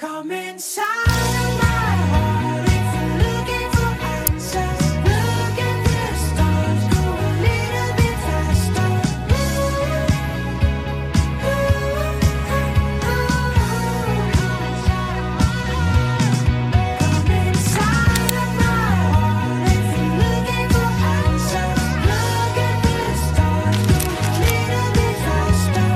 Come inside my heart if you're looking for answers. Look at the stars, go a little bit faster. Come inside of my heart if you're looking for answers. Look at the stars, go a little bit faster.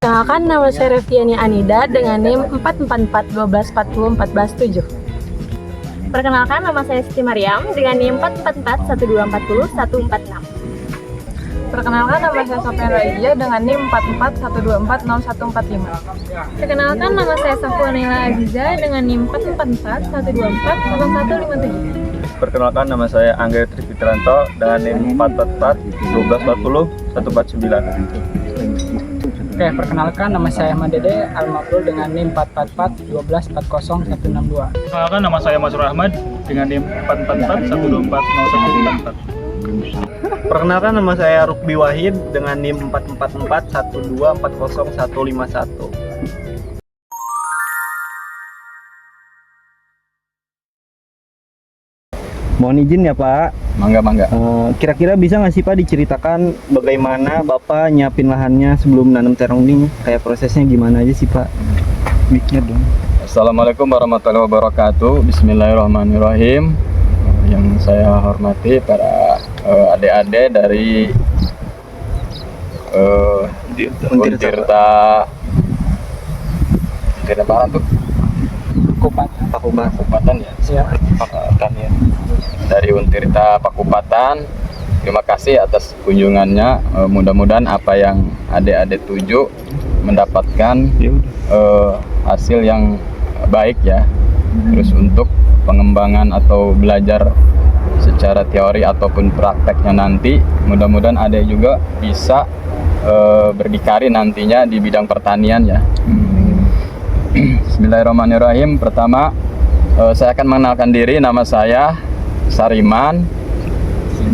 Perkenalkan, nama saya Reviani Anida dengan NIM 444-1240-14-7. Perkenalkan, nama saya Siti Mariam dengan NIM 444-1240-146. Perkenalkan, nama saya Sofian Raija dengan NIM 441240145. Perkenalkan, nama saya Safwanila Aziza dengan NIM 444-124-0157. Perkenalkan, nama saya Angga Trifitranto dengan NIM 444-1240-149. Oke, perkenalkan, nama saya Ahmad Dede Al-Mabrur dengan NIM 444-1240-162. Perkenalkan, nama saya Masrur Ahmad dengan NIM 444-124-0144. Perkenalkan, nama saya Rukbi Wahid dengan NIM 444-1240-151. Mohon izin ya Pak. Mangga. Kira-kira bisa nggak sih Pak diceritakan bagaimana Bapak nyiapin lahannya sebelum nanam terong ini? Kayak prosesnya gimana aja sih Pak? Mic-nya dong. Assalamualaikum warahmatullahi wabarakatuh. Bismillahirrahmanirrahim. Yang saya hormati para adik-adik dari Untirta mana tuh? Pakupatan ya. Pakupatan ya. Dari Untirta Pakupatan. Terima kasih atas kunjungannya. Mudah-mudahan apa yang adik-adik tuju mendapatkan hasil yang baik ya. Terus untuk pengembangan atau belajar secara teori ataupun prakteknya nanti, mudah-mudahan adik juga bisa berdikari nantinya di bidang pertanian ya. Bismillahirrahmanirrahim. Pertama, saya akan mengenalkan diri. Nama saya Sariman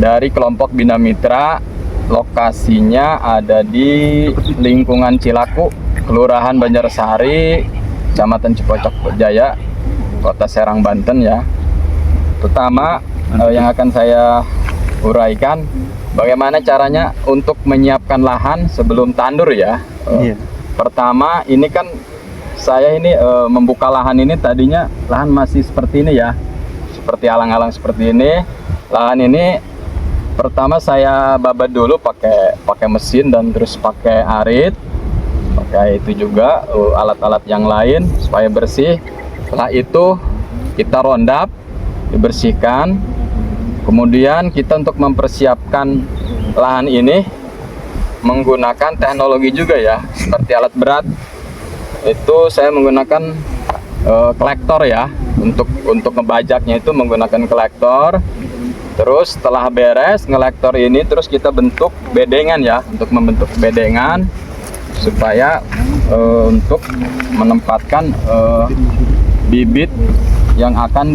dari kelompok Bina Mitra. Lokasinya ada di lingkungan Cilaku, Kelurahan Banjarsari, Kecamatan Cipocok Jaya, Kota Serang, Banten ya. Pertama, yang akan saya uraikan bagaimana caranya untuk menyiapkan lahan sebelum tandur ya. Pertama, ini kan saya ini membuka lahan ini tadinya lahan masih seperti ini ya, seperti alang-alang seperti ini. Lahan ini pertama saya babat dulu pakai mesin dan terus pakai arit, pakai itu juga alat-alat yang lain supaya bersih. Setelah itu kita rondap, dibersihkan. Kemudian kita untuk mempersiapkan lahan ini menggunakan teknologi juga ya, seperti alat berat. Itu saya menggunakan kolektor ya, untuk ngebajaknya itu menggunakan kolektor. Terus setelah beres ngelektor ini, terus kita bentuk bedengan ya, untuk membentuk bedengan supaya untuk menempatkan bibit yang akan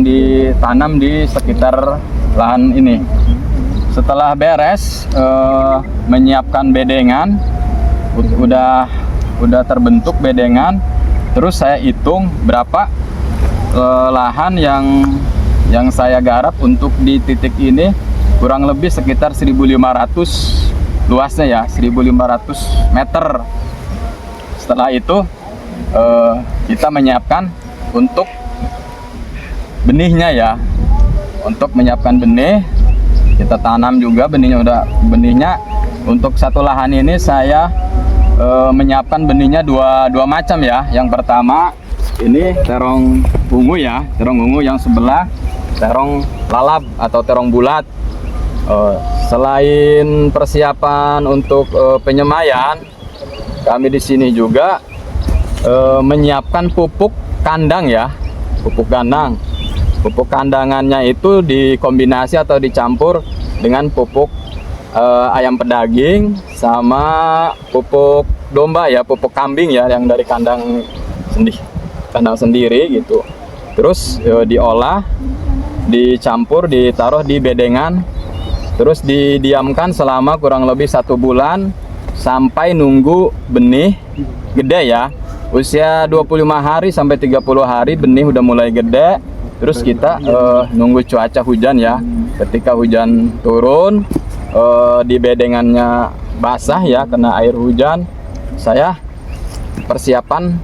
ditanam di sekitar lahan ini. Setelah beres menyiapkan bedengan, udah terbentuk bedengan, terus saya hitung berapa lahan yang saya garap untuk di titik ini, kurang lebih sekitar 1.500 luasnya ya, 1.500 meter. Setelah itu kita menyiapkan untuk benihnya ya, untuk menyiapkan benih. Kita tanam juga benihnya. Untuk satu lahan ini saya menyiapkan benihnya dua macam ya. Yang pertama ini terong ungu ya, terong ungu. Yang sebelah terong lalap atau terong bulat. Selain persiapan untuk penyemaian, kami di sini juga menyiapkan pupuk kandang ya, pupuk kandang. Pupuk kandangannya itu dikombinasi atau dicampur dengan pupuk ayam pedaging sama pupuk domba ya, pupuk kambing ya, yang dari kandang sendiri gitu. terus diolah, dicampur, ditaruh di bedengan, terus didiamkan selama kurang lebih 1 bulan sampai nunggu benih gede ya. Usia 25 hari sampai 30 hari benih udah mulai gede. Terus kita nunggu cuaca hujan ya. Ketika hujan turun, di bedengannya basah ya kena air hujan, saya persiapan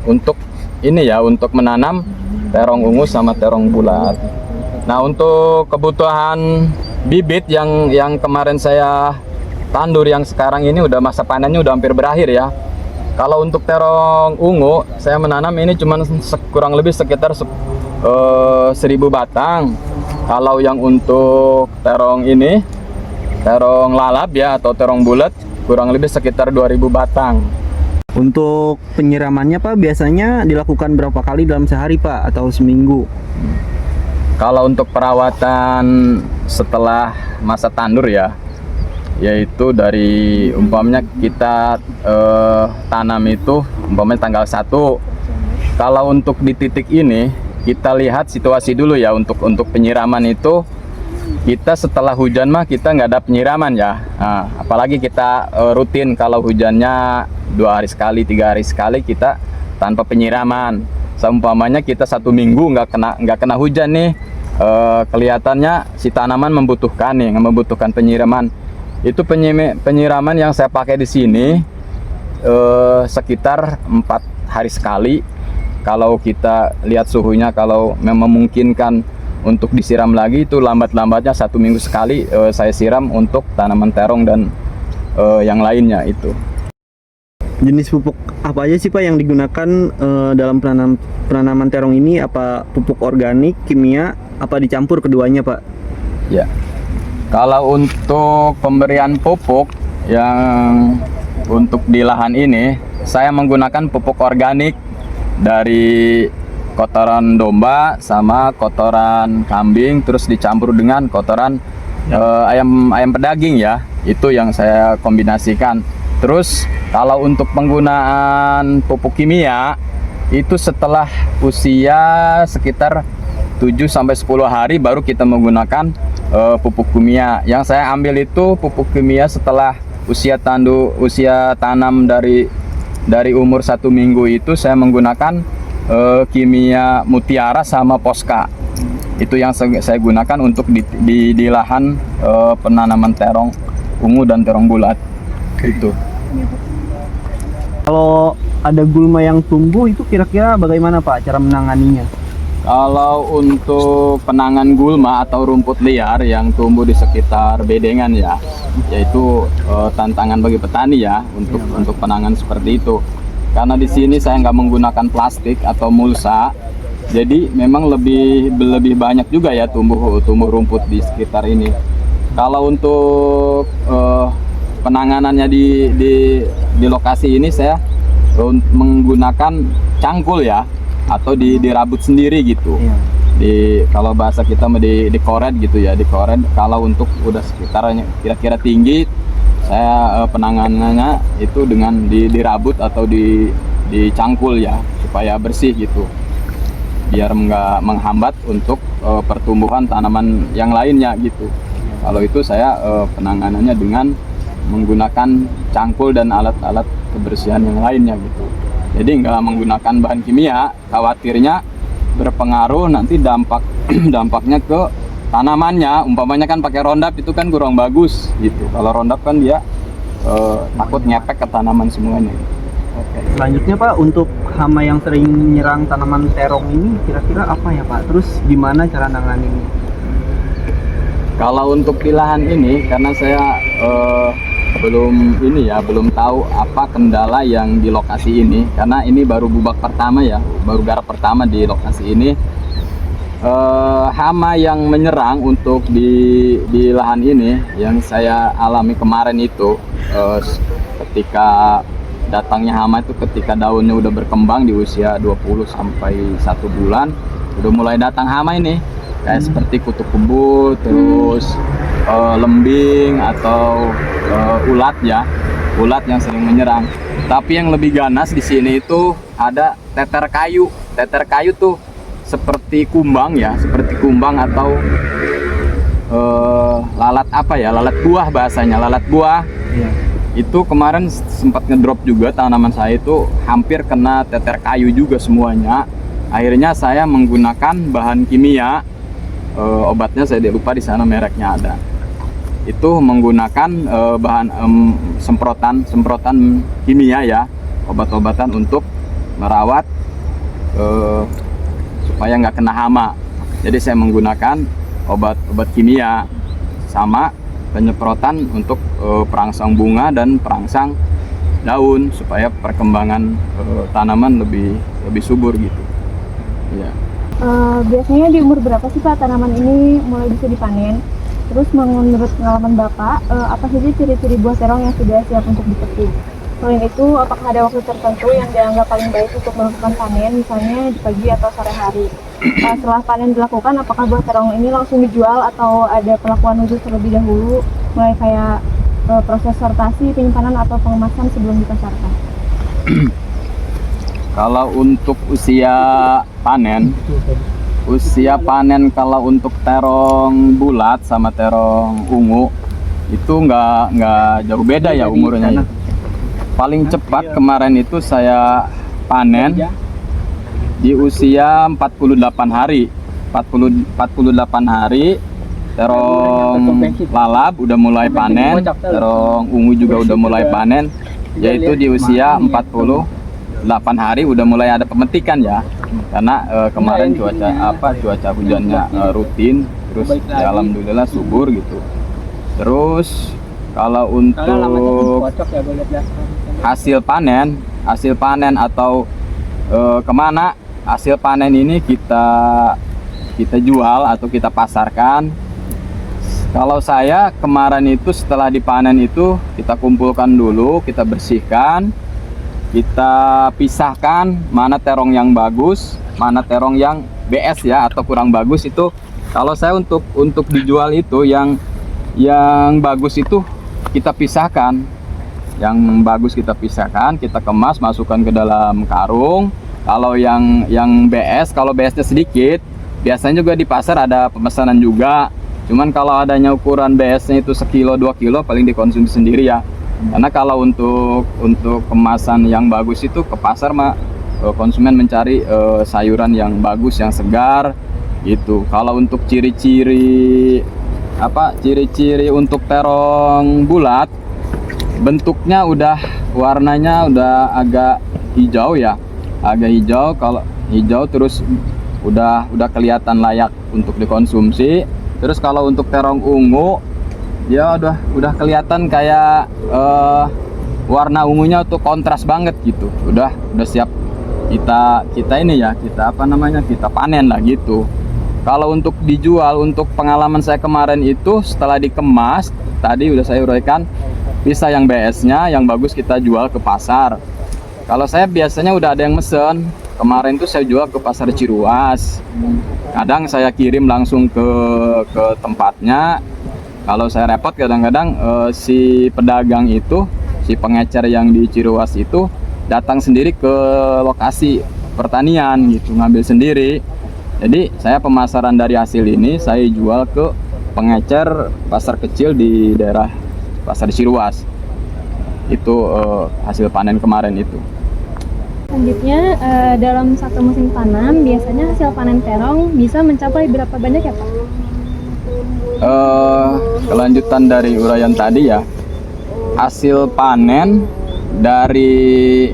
untuk ini ya, untuk menanam terong ungu sama terong bulat. Nah, untuk kebutuhan bibit yang kemarin saya tandur, yang sekarang ini udah masa panennya udah hampir berakhir ya. Kalau untuk terong ungu saya menanam ini cuman kurang lebih sekitar 1000 batang. Kalau yang untuk terong ini, terong lalap ya atau terong bulat, kurang lebih sekitar 2000 batang. Untuk penyiramannya Pak biasanya dilakukan berapa kali dalam sehari Pak atau seminggu? Kalau untuk perawatan setelah masa tandur ya, yaitu dari umpamanya kita tanam itu umpamanya tanggal 1. Kalau untuk di titik ini kita lihat situasi dulu ya. Untuk penyiraman itu kita setelah hujan mah kita nggak ada penyiraman ya. Nah, apalagi kita rutin kalau hujannya 2 hari sekali, 3 hari sekali kita tanpa penyiraman. Seumpamanya kita 1 minggu nggak kena hujan nih, kelihatannya si tanaman membutuhkan penyiraman. Itu penyiraman yang saya pakai di sini sekitar 4 hari sekali. Kalau kita lihat suhunya, kalau memungkinkan untuk disiram lagi, itu lambat-lambatnya 1 minggu sekali saya siram untuk tanaman terong dan yang lainnya itu. Jenis pupuk apa aja sih Pak yang digunakan dalam penanaman terong ini? Apa pupuk organik, kimia, apa dicampur keduanya Pak? Ya, kalau untuk pemberian pupuk yang untuk di lahan ini, saya menggunakan pupuk organik dari kotoran domba sama kotoran kambing, terus dicampur dengan kotoran ayam pedaging ya. Itu yang saya kombinasikan. Terus kalau untuk penggunaan pupuk kimia itu setelah usia sekitar 7-10 hari baru kita menggunakan pupuk kimia. Yang saya ambil itu pupuk kimia setelah usia tanam dari umur 1 minggu itu saya menggunakan kimia Mutiara sama Posca. Itu yang saya gunakan untuk di lahan penanaman terong ungu dan terong bulat. Itu. Kalau ada gulma yang tumbuh itu kira-kira bagaimana Pak cara menanganinya? Kalau untuk penanganan gulma atau rumput liar yang tumbuh di sekitar bedengan ya, yaitu tantangan bagi petani ya untuk penanganan seperti itu. Karena di sini saya nggak menggunakan plastik atau mulsa, jadi memang lebih banyak juga ya tumbuh rumput di sekitar ini. Kalau untuk penanganannya di lokasi ini saya menggunakan cangkul ya, atau dirabut sendiri gitu. Kalau bahasa kita dikoret gitu ya, dikoret. Kalau untuk udah sekitarnya kira-kira tinggi, saya penanganannya itu dengan dirabut atau dicangkul ya, supaya bersih gitu, biar nggak menghambat untuk pertumbuhan tanaman yang lainnya gitu. Kalau itu saya penanganannya dengan menggunakan cangkul dan alat-alat kebersihan yang lainnya gitu. Jadi nggak menggunakan bahan kimia, khawatirnya berpengaruh nanti dampaknya ke tanamannya. Umpamanya kan pakai Roundup itu kan kurang bagus gitu. Kalau Roundup kan dia takut ngepek ke tanaman semuanya. Oke. Selanjutnya Pak, untuk hama yang sering menyerang tanaman terong ini kira-kira apa ya Pak? Terus gimana cara nanganinnya? Kalau untuk di lahan ini, karena saya belum tahu apa kendala yang di lokasi ini, karena ini baru bubak pertama ya, baru garap pertama di lokasi ini. Hama yang menyerang untuk di lahan ini yang saya alami kemarin itu, ketika datangnya hama itu ketika daunnya udah berkembang di usia 20 sampai 1 bulan, udah mulai datang hama ini. Kayak seperti kutu kebul, terus lembing atau ulat ya, ulat yang sering menyerang. Tapi yang lebih ganas di sini itu ada teter kayu. Teter kayu tuh seperti kumbang ya, seperti kumbang atau lalat apa ya, lalat buah bahasanya, lalat buah. Itu kemarin sempat ngedrop juga tanaman saya itu, hampir kena teter kayu juga semuanya. Akhirnya saya menggunakan bahan kimia, obatnya saya lupa di sana mereknya ada. Itu menggunakan bahan semprotan kimia ya, obat-obatan untuk merawat supaya nggak kena hama. Jadi saya menggunakan obat kimia sama penyemprotan untuk perangsang bunga dan perangsang daun supaya perkembangan tanaman lebih subur gitu. Ya. Biasanya di umur berapa sih Pak tanaman ini mulai bisa dipanen? Terus menurut pengalaman Bapak, apa saja ciri-ciri buah terong yang sudah siap untuk dipetik? Selain itu, apakah ada waktu tertentu yang dianggap paling baik untuk melakukan panen, misalnya di pagi atau sore hari? Setelah panen dilakukan, apakah buah terong ini langsung dijual atau ada perlakuan khusus terlebih dahulu, mulai kayak proses sortasi, penyimpanan, atau pengemasan sebelum dipasarkan? Kalau untuk usia panen kalau untuk terong bulat sama terong ungu itu nggak jauh beda ya umurnya. Paling cepat kemarin itu saya panen di usia 48 hari. 48 hari terong lalap udah mulai panen, terong ungu juga udah mulai panen, yaitu di usia 48 hari udah mulai ada pemetikan ya. Karena kemarin cuaca hujannya rutin, terus ya alhamdulillah subur gitu. Terus kalau untuk hasil panen atau kemana hasil panen ini kita jual atau kita pasarkan. Kalau saya kemarin itu setelah dipanen itu kita kumpulkan dulu, kita bersihkan, kita pisahkan mana terong yang bagus, mana terong yang BS ya atau kurang bagus. Itu kalau saya untuk dijual itu yang bagus itu kita pisahkan. Yang bagus kita pisahkan, kita kemas, masukkan ke dalam karung. Kalau yang BS, kalau BS-nya sedikit, biasanya juga di pasar ada pemesanan juga. Cuman kalau adanya ukuran BS-nya itu 1 kilo 2 kilo paling dikonsumsi sendiri ya. Karena kalau untuk kemasan yang bagus itu ke pasar mah konsumen mencari sayuran yang bagus, yang segar gitu. Kalau untuk ciri-ciri untuk terong bulat, bentuknya warnanya udah agak hijau ya, agak hijau. Kalau hijau terus udah kelihatan layak untuk dikonsumsi. Terus kalau untuk terong ungu dia udah kelihatan kayak warna ungunya tuh kontras banget gitu. Udah siap kita ini ya, kita panen lah gitu. Kalau untuk dijual, untuk pengalaman saya kemarin itu setelah dikemas, tadi udah saya uraikan, bisa yang BS-nya yang bagus kita jual ke pasar. Kalau saya biasanya udah ada yang mesen. Kemarin tuh saya jual ke pasar Ciruas. Kadang saya kirim langsung ke tempatnya. Kalau saya repot kadang-kadang si pedagang itu, si pengecer yang di Ciruas itu datang sendiri ke lokasi pertanian gitu, ngambil sendiri. Jadi saya pemasaran dari hasil ini saya jual ke pengecer pasar kecil di daerah pasar Ciruas. Itu hasil panen kemarin itu. Selanjutnya, dalam satu musim tanam, biasanya hasil panen terong bisa mencapai berapa banyak ya Pak? Kelanjutan dari uraian tadi ya, hasil panen dari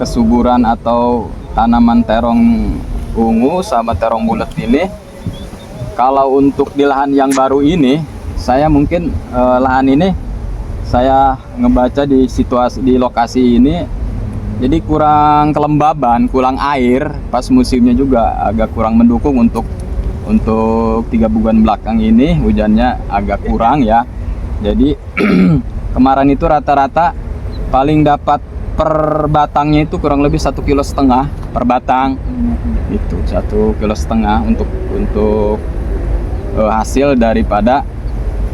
kesuburan atau tanaman terong ungu sama terong bulat ini, kalau untuk di lahan yang baru ini, saya mungkin lahan ini saya ngebaca di situasi di lokasi ini, jadi kurang kelembaban, kurang air, pas musimnya juga agak kurang mendukung untuk 3 bulan belakang ini hujannya agak kurang ya. Jadi kemarin itu rata-rata paling dapat per batangnya itu kurang lebih 1,5 kilo per batang. Itu 1,5 kilo untuk hasil daripada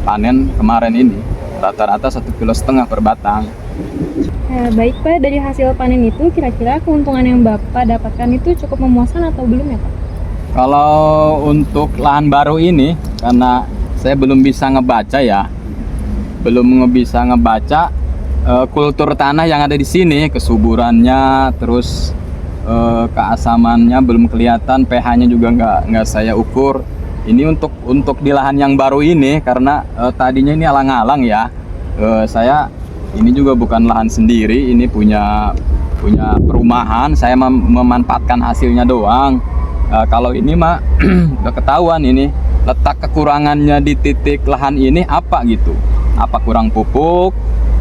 panen kemarin ini. Rata-rata 1,5 kilo per batang. Baik Pak, dari hasil panen itu kira-kira keuntungan yang Bapak dapatkan itu cukup memuaskan atau belum ya Pak? Kalau untuk lahan baru ini, karena saya belum bisa ngebaca ya, bisa ngebaca kultur tanah yang ada di sini, kesuburannya, terus keasamannya belum kelihatan, pH-nya juga nggak saya ukur. Ini untuk di lahan yang baru ini, karena tadinya ini alang-alang ya. Saya ini juga bukan lahan sendiri, ini punya perumahan. Saya memanfaatkan hasilnya doang. Kalau ini mah udah ketahuan ini letak kekurangannya di titik lahan ini apa gitu. Apa kurang pupuk,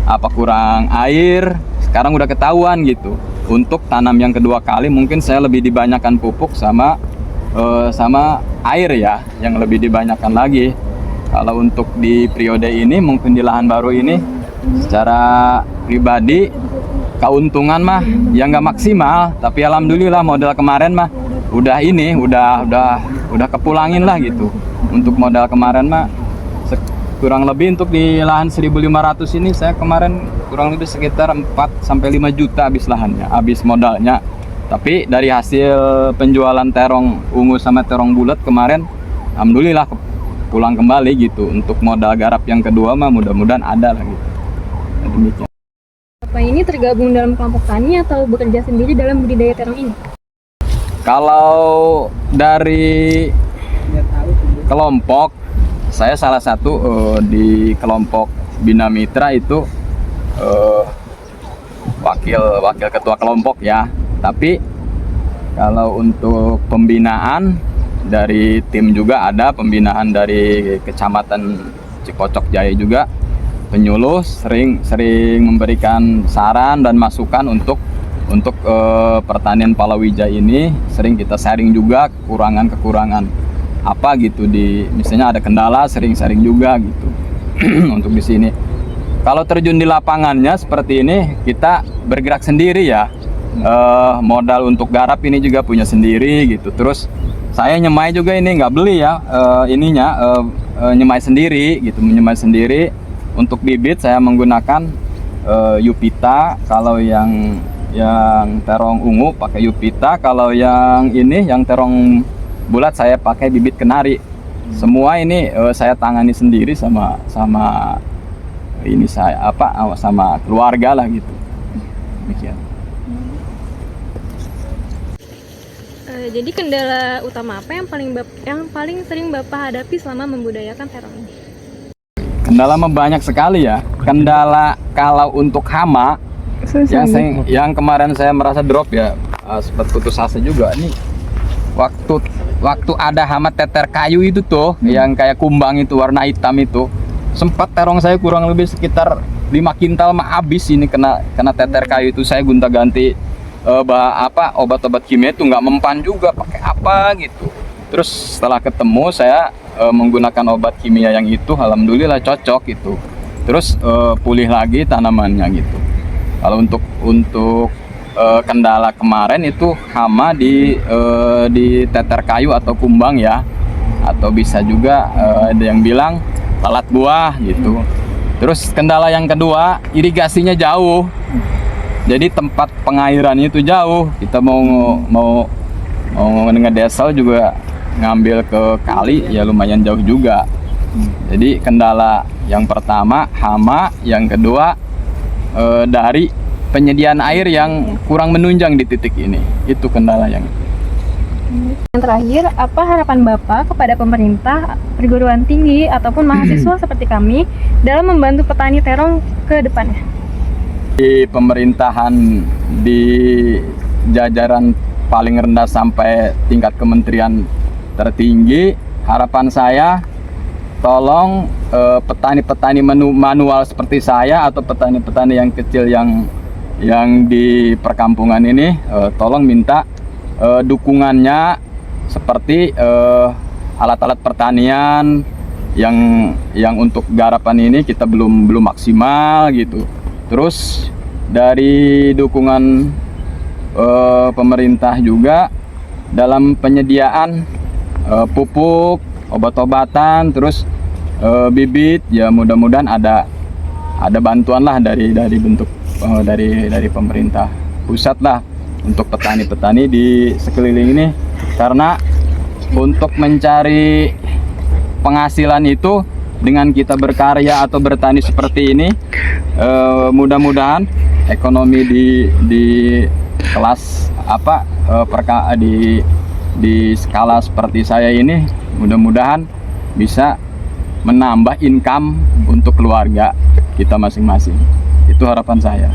apa kurang air, sekarang udah ketahuan gitu. Untuk tanam yang kedua kali mungkin saya lebih dibanyakan pupuk sama air ya, yang lebih dibanyakan lagi. Kalau untuk di periode ini mungkin di lahan baru ini secara pribadi keuntungan mah ya nggak maksimal, tapi alhamdulillah modal kemarin mah udah kepulangin lah gitu. Untuk modal kemarin mah kurang lebih untuk di lahan 1.500 ini saya kemarin kurang lebih sekitar 4 sampai 5 juta habis lahannya, habis modalnya. Tapi dari hasil penjualan terong ungu sama terong bulat kemarin alhamdulillah pulang kembali gitu. Untuk modal garap yang kedua mah mudah-mudahan ada lah gitu. Demikian. Bapak ini tergabung dalam kelompok tani atau bekerja sendiri dalam budidaya terong ini? Kalau dari kelompok, saya salah satu di kelompok Bina Mitra itu wakil ketua kelompok ya. Tapi kalau untuk pembinaan dari tim juga ada, pembinaan dari Kecamatan Cikocok Jaya juga, penyuluh sering memberikan saran dan masukan untuk pertanian palawija ini. Sering kita sharing juga kekurangan apa gitu, di misalnya ada kendala sering sharing juga gitu. Untuk di sini kalau terjun di lapangannya seperti ini kita bergerak sendiri ya. Modal untuk garap ini juga punya sendiri gitu. Terus saya nyemai juga ini nggak beli ya, nyemai sendiri gitu, menyemai sendiri. Untuk bibit saya menggunakan Yupita. Kalau yang terong ungu pakai Yupita, kalau yang terong bulat saya pakai bibit kenari. Semua ini saya tangani sendiri sama ini sama keluarga lah gitu. Demikian. Jadi kendala utama apa yang paling sering Bapak hadapi selama membudidayakan terong ini? Kendala mah banyak sekali ya. Kendala kalau untuk hama yang kemarin saya merasa drop ya, sempat putus asa juga nih. Waktu ada hama teter kayu itu tuh, yang kayak kumbang itu warna hitam itu, sempat terong saya kurang lebih sekitar 5 kintal mah habis ini kena teter kayu itu. Saya gonta-ganti obat-obat kimia itu nggak mempan juga, pakai apa gitu. Terus setelah ketemu saya menggunakan obat kimia yang itu, alhamdulillah cocok gitu. Terus pulih lagi tanamannya gitu. Kalau untuk kendala kemarin itu hama di teter kayu atau kumbang ya, atau bisa juga ada yang bilang lalat buah gitu. Terus kendala yang kedua, irigasinya jauh. Jadi tempat pengairannya itu jauh. Kita mau ngedesel juga ngambil ke kali ya lumayan jauh juga. Jadi kendala yang pertama hama, yang kedua dari penyediaan air yang kurang menunjang di titik ini. Itu kendala yang. Yang terakhir, apa harapan Bapak kepada pemerintah, perguruan tinggi ataupun mahasiswa seperti kami dalam membantu petani terong ke depannya? Di pemerintahan, di jajaran paling rendah sampai tingkat kementerian tertinggi, harapan saya tolong petani-petani manual seperti saya atau petani-petani yang kecil yang di perkampungan ini, tolong minta dukungannya seperti alat-alat pertanian yang untuk garapan ini kita belum maksimal gitu. Terus dari dukungan pemerintah juga dalam penyediaan pupuk, obat-obatan, terus bibit ya, mudah-mudahan ada bantuan lah dari bentuk dari pemerintah pusat lah untuk petani-petani di sekeliling ini, karena untuk mencari penghasilan itu dengan kita berkarya atau bertani seperti ini, mudah-mudahan ekonomi di kelas di skala seperti saya ini mudah-mudahan bisa menambah income untuk keluarga kita masing-masing. Itu harapan saya.